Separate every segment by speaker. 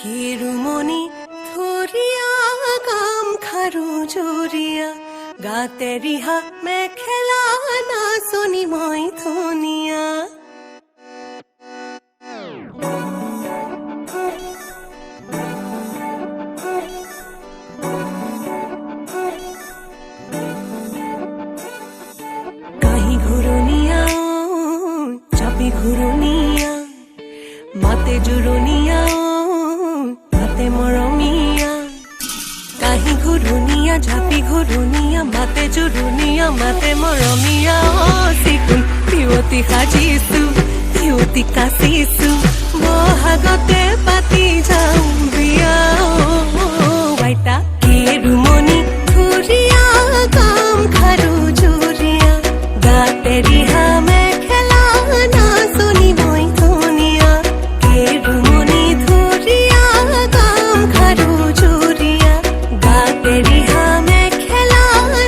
Speaker 1: কেৰুমণি ধৰিয়া কাম খাৰু জৰিয়া গাতে ৰিহা মেখেলা নাচনি মই ধুনীয়া কাহি ঘূৰণীয়া চাপি ঘূৰণীয়া মাতে জোৰণীয়া মাতে মৰমীয়া কাহি ঘূৰণীয়া ঝাপি ঘূৰণীয়া মাতে জোৰণীয়া মাতে মৰমীয়া চিকুণ পিয়তি সাজিছো পিয়তি কাচিছো বহাগতে পাতি যাওঁ বিয়া আইতা কেৰুমণি ধৰিয়া কাম খাৰু জৰিয়া গাতে ৰিহা মেখেলা নাচনি মই ধুনীয়া কেৰুমণি ধৰিয়া কাম খাৰু জৰিয়া গাতে ৰিহা মেখেলা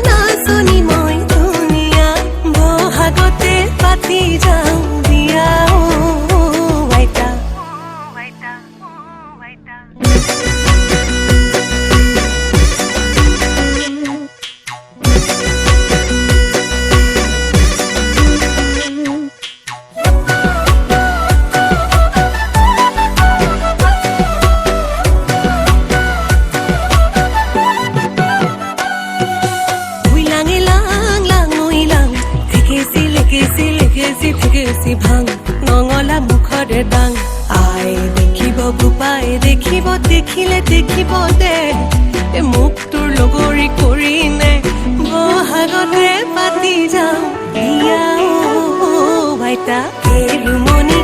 Speaker 1: নাচনি মই ধুনীয়া বহাগতে পাতি যাওঁ বিয়া আইতা ভাং নঙলা মুখৰে দাং আই দেখিব গোপাই দেখিব দেখিলে দেখিব দে মোক তোৰ লগৰী কৰি নে বহাগতে পাতি যাওঁ বিয়া আইতা কেৰুমণি